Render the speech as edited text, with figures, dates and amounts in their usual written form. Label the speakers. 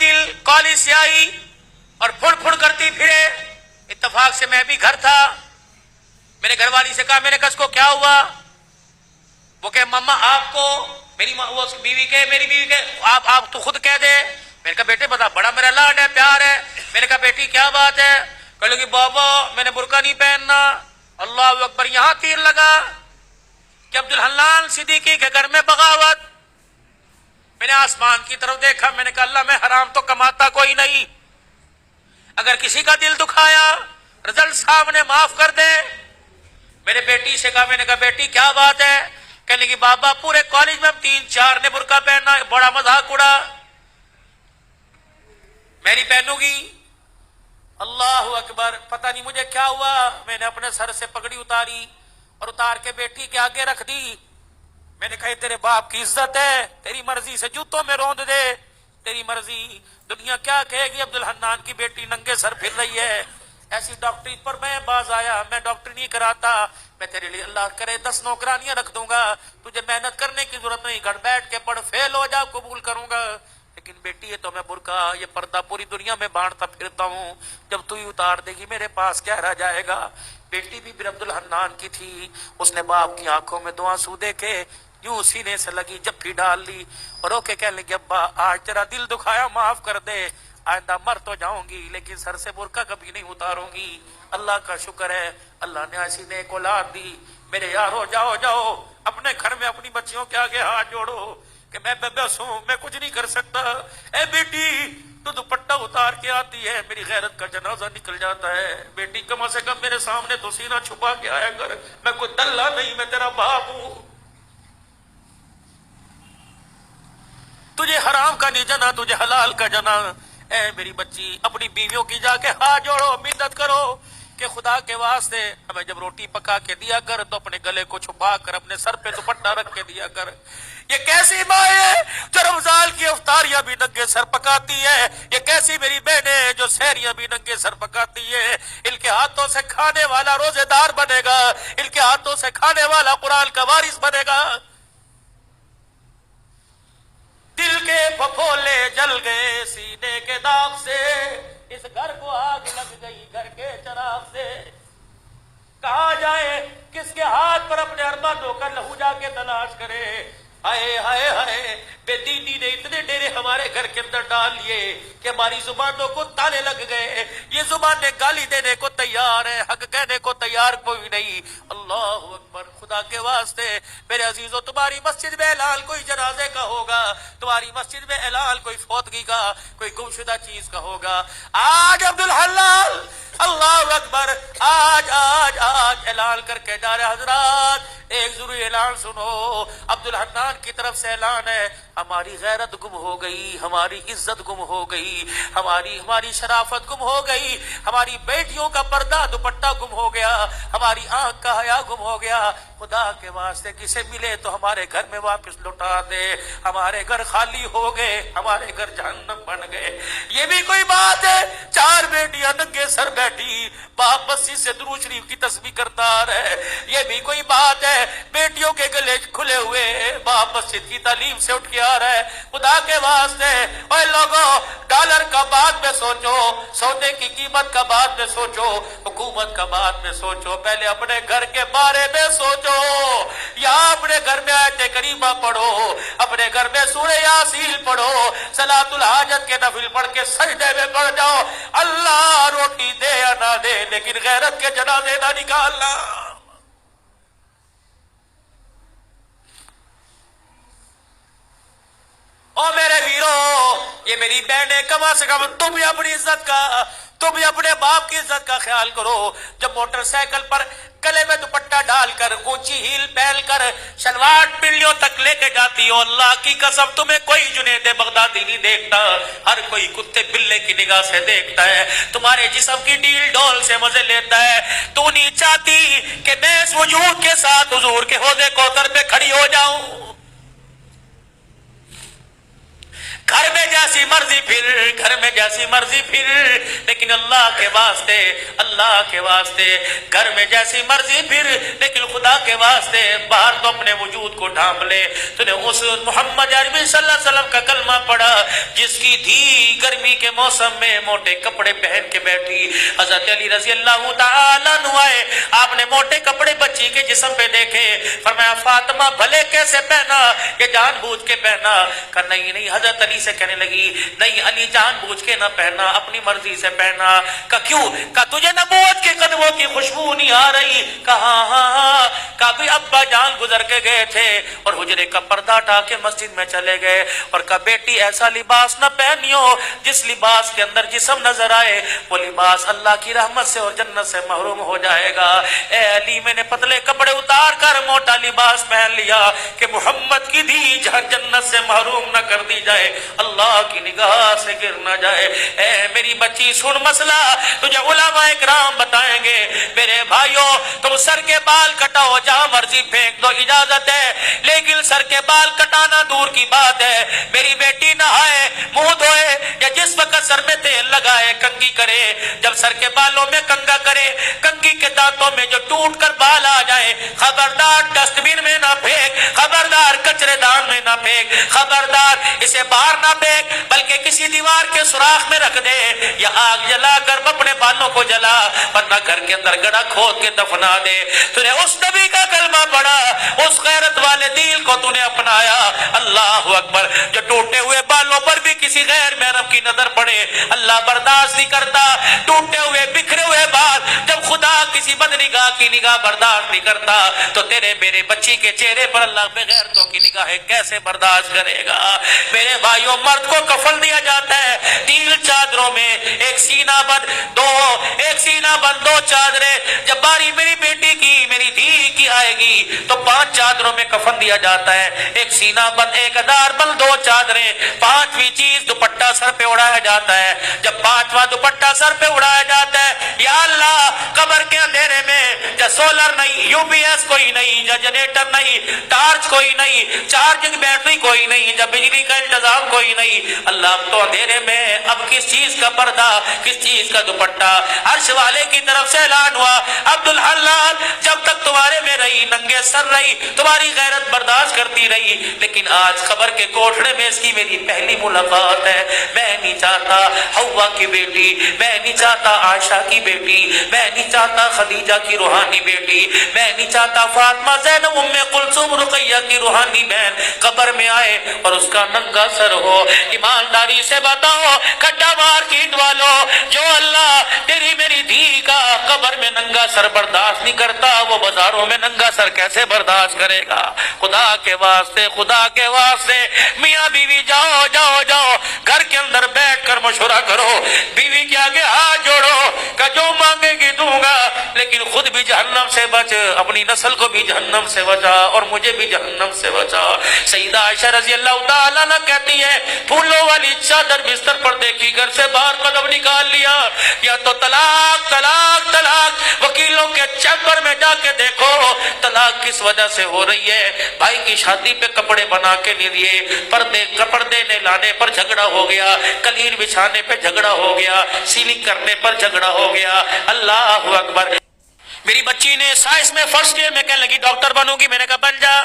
Speaker 1: دل کالج سے آئی اور پھڑ پھڑ کرتی پھرے. اتفاق سے میں بھی گھر تھا. میں نے گھر والی سے کہا, میں نے کہا اس کو کیا ہوا؟ وہ کہ مما آپ کو میری بیوی کے آپ تو خود کہہ دے. میں نے کہا بیٹے بتا, بڑا میرا لاڈ ہے, پیار ہے. میں نے کہا بیٹی کیا بات ہے؟ کہ لگی بابا میں نے برقع نہیں پہننا. اللہ اکبر. یہاں تیر لگا کہ عبدالحنان صدیقی کے گھر میں بغاوت. میں نے آسمان کی طرف دیکھا. میں نے کہا اللہ میں حرام تو کماتا کوئی نہیں, اگر کسی کا دل دکھایا رزلٹ صاحب نے معاف کر دے. میرے بیٹی سے کہا, میں نے کہا بیٹی کیا بات ہے؟ کہنے کی بابا پورے کالج میں ہم 3-4 نے برقع پہننا, بڑا مذاق اڑا, میں نہیں پہنوں گی. اللہ اکبر. پتہ نہیں مجھے کیا ہوا, میں نے اپنے سر سے پگڑی اتاری اور اتار کے بیٹی کے آگے رکھ دی. میں نے کہا تیرے باپ کی عزت ہے, تیری مرضی سے جوتوں میں روند دے, تیری مرضی. دنیا کیا کہے گی عبدالحنان کی بیٹی ننگے سر پھر رہی ہے. ایسی ڈاکٹری پر میں باز آیا, میں ڈاکٹری نہیں کراتا, میں تیرے لیے اللہ کرے 10 نوکرانیاں رکھ دوں گا, تجھے محنت کرنے کی ضرورت نہیں, گھر بیٹھ کے پڑھ, فیل ہو جا قبول کروں گا. لیکن بیٹی یہ تو میں برقع یہ پردہ پوری دنیا میں بانٹتا پھرتا ہوں, جب تو ہی اتار دے گی میرے پاس کیا رہ جائے گا. بیٹی بھی پھر عبدالحنان کی تھی, اس نے باپ کی آنکھوں میں 2 آنسو دیکھے, یوں سینے سے لگی جپھی ڈال لی اور اوکے کہنے لگی ابا آج تیرا دل دکھایا معاف کر دے, آئندہ مر تو جاؤں گی لیکن سر سے برقع کبھی نہیں اتاروں گی. اللہ کا شکر ہے اللہ نے ایسی نیک اولاد دی. میرے یارو جاؤ جاؤ اپنے گھر میں اپنی بچیوں کے آگے ہاتھ جوڑو کہ میں بس ہوں, میں کچھ نہیں کر سکتا. اے بیٹی تو دوپٹہ اتار کے آتی ہے, میری غیرت کا جنازہ نکل جاتا ہے. بیٹی کم سے کم میرے سامنے تو سینہ چھپا کے آیا کر, میں کوئی دلہ نہیں, میں تیرا باپ ہوں. تجھے حرام کا نہیں جنا, تجھے حلال کا جنا. اے میری بچی اپنی بیویوں کی جا کے ہاتھ جوڑو, منت کرو کہ خدا کے واسطے ہمیں جب روٹی پکا کے دیا کر تو اپنے گلے کو چھپا کر اپنے سر پہ دوپٹہ رکھ کے دیا کر. یہ کیسی ماں ہے جو رمضان کی افطاریاں بھی ننگے سر پکاتی ہے؟ یہ کیسی میری بہنیں جو سحریاں بھی ننگے سر پکاتی ہے؟ ان کے ہاتھوں سے کھانے والا روزے دار بنے گا, ان کے ہاتھوں سے کھانے والا قرآن کا وارث بنے گا. دل کے پھپھولے جل گئے سینے کے داغ سے, اس گھر کو آگ لگ گئی گھر کے چراغ سے. کہاں جائے, کس کے ہاتھ پر اپنے ارمان ہو کر لہو جا کے تلاش کرے. ہائے ہائے ہائے, بے دینی نے اتنے ڈیرے ہمارے گھر کے اندر ڈال لیے کہ ہماری زبانوں کو تالے لگ گئے. یہ زبانیں گالی دینے کو تیار ہے, حق کہنے کو تیار کوئی نہیں. اللہ اکبر. خدا کے واسطے میرے عزیزو, تمہاری مسجد میں اعلان کوئی جنازے کا ہوگا, تمہاری مسجد میں اعلان کوئی فوتگی کا, کوئی گمشدہ چیز کا ہوگا. آج عبدالحلال اللہ اکبر, آج آج آج اعلان کر کے جا رہے. حضرات ایک ضروری اعلان سنو, عبدالحنان کی طرف سے اعلان ہے, ہماری غیرت گم ہو گئی, ہماری عزت گم ہو گئی, ہماری شرافت گم ہو گئی, ہماری بیٹیوں کا پردہ دوپٹہ گم ہو گیا, ہماری آنکھ کا حیا گم ہو گیا. خدا کے واسطے کسے ملے تو ہمارے گھر میں واپس لوٹا دے. ہمارے گھر خالی ہو گئے, ہمارے گھر جہنم بن گئے. یہ بھی کوئی بات ہے؟ 4 بیٹیاں ننگے سر بیٹھی, باپ مسجد سے درود شریف کی تسبیح کرتا رہے. یہ بھی کوئی بات ہے؟ بیٹیوں کے گلے کھلے ہوئے, باپ مسجد کی تعلیم سے اٹھ کے آ رہا ہے. خدا کے واسطے اے لوگوں, ڈالر کا بعد میں سوچو, سونے کی قیمت کا بعد میں سوچو, حکومت کا بعد میں سوچو, پہلے اپنے گھر کے بارے میں سوچو. یا اپنے گھر میں آیت کریمہ پڑھو, اپنے گھر میں سورہ یاسین پڑھو, صلاۃ الحاجت کے نفل پڑھ کے سجدے میں پڑھ جاؤ. اللہ روٹی دے یا نہ دے لیکن غیرت کے جنازے نہ نکالنا. او میرے ویرو, یہ میری بہنیں, کم سے کم تم بھی اپنی عزت کا, تم بھی اپنے باپ کی عزت کا خیال کرو. جب موٹر سائیکل پر گلے میں دوپٹہ ڈال کر, اونچی ہیل پہن کر, شلوار پنڈلیوں تک لے کے جاتی ہو, اللہ کی قسم تمہیں کوئی جنید بغدادی نہیں دیکھتا, ہر کوئی کتے بلے کی نگاہ سے دیکھتا ہے, تمہارے جسم کی ڈیل ڈول سے مزے لیتا ہے. تو نہیں چاہتی کہ میں اس وجود کے ساتھ حضور کے حوض کوثر پہ کھڑی ہو جاؤں. گھر میں جیسی مرضی پھر, گھر میں جیسی مرضی پھر, لیکن اللہ کے واسطے اللہ کے واسطے گھر میں جیسی مرضی پھر، لیکن خدا کے واسطے باہر تو اپنے وجود کو ڈھانپ لے۔ تو نے اس محمد عربی صلی اللہ علیہ وسلم کا کلمہ پڑھا جس کی دھی گرمی کے موسم میں موٹے کپڑے پہن کے بیٹھی۔ حضرت علی رضی اللہ تعالیٰ عنہ آئے، آپ نے موٹے کپڑے بچی کے جسم پہ دیکھے، فرمایا فاطمہ بھلے کیسے پہنا، یہ جان بوجھ کے پہنا؟ کہا نہیں نہیں۔ حضرت علی سے کہنے لگی نہیں علی جان بوجھ کے نہ پہنا، اپنی مرضی سے پہنا۔ کہا کیوں؟ کہا تجھے نبوت کے قدموں کی خوشبو نہیں آ رہی؟ کہا ہاں ہاں۔ کہا بھی ابا جان گزر کے گئے تھے اور حجرے کا پردہ ہٹا کے مسجد میں چلے گئے، اور کہا بیٹی ایسا لباس نہ پہنیو جس لباس کے اندر جسم نظر آئے، وہ لباس اللہ کی رحمت سے اور جنت سے محروم ہو جائے گا۔ اے علی میں نے پتلے کپڑے اتار کر موٹا لباس پہن لیا کہ محمد کی دھی جنت سے محروم نہ کر دی جائے، اللہ کی نگاہ سے گر نہ جائے۔ اے میری بچی سن مسئلہ تجھے علماء اکرام بتائیں گے۔ میرے بھائیوں تم سر کے بال کٹاؤ جہاں مرضی پھینک دو، اجازت ہے، لیکن سر کے بال کٹانا دور کی بات ہے۔ میری بیٹی نہائے منہ دھوئے یا جس وقت سر میں تیل لگائے کنگھی کرے، جب سر کے بالوں میں کنگھا کرے کنگھی کے دانتوں میں جو ٹوٹ کر بال آ جائے، خبردار ڈسٹ بن میں نہ پھینک، خبردار کچرے دان میں نہ پھینک، خبردار اسے باہر نہ پھینک بلکہ کسی دیوار کے سوراخ میں رکھ دے یا آگ جلا کر اپنے بالوں کو جلا، ورنہ گھر کے اندر گڑھا کھود کے دفنا دے۔ تو نے اس نبی کا کلمہ پڑھا، اس غیرت والے دین کو تو نے اپنایا۔ اللہ اکبر۔ جو ٹوٹے ہوئے بالوں پر بھی کسی غیر محرم کی نظر پڑے اللہ برداشت نہیں کرتا۔ ٹوٹے ہوئے بکھرے ہوئے بال جب خدا کسی بدنگاہ کی نگاہ برداشت نہیں کرتا تو تیرے میرے بچی کے چہرے پر اللہ بغیرتوں کی نگاہیں کیسے برداشت کرے گا؟ میرے بھائیوں مرد کو کفن دیا جاتا ہے 3 چادروں میں، ایک سینہ بند دو چادریں۔ جب باری میری بیٹی کی میری دھی کی آئے گی تو 5 چادروں میں کفن دیا جاتا ہے، ایک سینہ بند ایک ادار بند 2 چادریں، 5ویں چیز دوپٹہ سر پہ اڑایا جاتا ہے۔ جب 5واں دوپٹہ سر پہ اڑایا جاتا ہے، یا اللہ قبر کے اندھیرے میں یا سولر نہیں، یو پی ایس کوئی نہیں، یا جنریٹر نہیں، ٹارچ کوئی نہیں، چارجنگ بیٹری کوئی نہیں، جب بجلی کا انتظام کوئی نہیں، اللہ اب تو اندھیرے میں اب کس چیز کا پردہ، کس چیز کا دوپٹہ؟ عرش والے کی طرف سے اعلان ہوا عبدالحلال جب تک تمہارے میں رہی ننگے سر رہی، تمہاری غیرت برداشت کرتی رہی، لیکن آج خبر کے کوٹھڑے میں اس کی میری پہلی ملاقات ہے۔ میں نہیں چاہتا حوا کی بیٹی، میں نہیں چاہتا عائشہ کی بیٹی، میں نہیں چاہتا خدیجہ کی روحانی بیٹی، میں نہیں چاہتا فاطمہ زینب ام کلثوم رقیہ کی روحانی بہن قبر میں آئے اور اس کا ننگا سر ہو۔ ایمانداری سے بتاؤ کھڈا مارکیٹ والوں، جو اللہ تیری میری دھی کا قبر میں ننگا سر برداشت نہیں کرتا، وہ بازاروں میں ننگا سر کیسے برداشت کرے گا؟ خدا کے واسطے، خدا کے واسطے میاں بیوی جاؤ جاؤ جاؤ گھر کے اندر بیٹھ کر مشورہ کرو، بیوی کے آگے ہاتھ جوڑو کہ جو مانگے گی دوں گا، لیکن خود بھی جہنم سے بچ، اپنی نسل کو بھی جہنم سے بچا اور مجھے بھی جہنم سے بچا۔ سیدہ عائشہ رضی اللہ تعالیٰ عنہ کہتی ہے پھولوں والی چادر بستر پر دیکھی، گھر سے باہر قدم نکال لیا، یا تو طلاق طلاق طلاق، وکیلوں کے چیمبر میں جا کے دیکھو طلاق کس وجہ سے ہو رہی ہے۔ بھائی کی شادی پہ کپڑے بنا کے نہیں دیے، پردے نے لانے پر جھگڑا ہو گیا، قلین بچھانے پہ جھگڑا ہو گیا، سیلنگ کرنے پر جھگڑا ہو گیا۔ اللہ اکبر۔ میری بچی نے سائنس میں فرسٹ ایئر میں کہنے لگی ڈاکٹر بنوں گی، میں نے کہا بن جا۔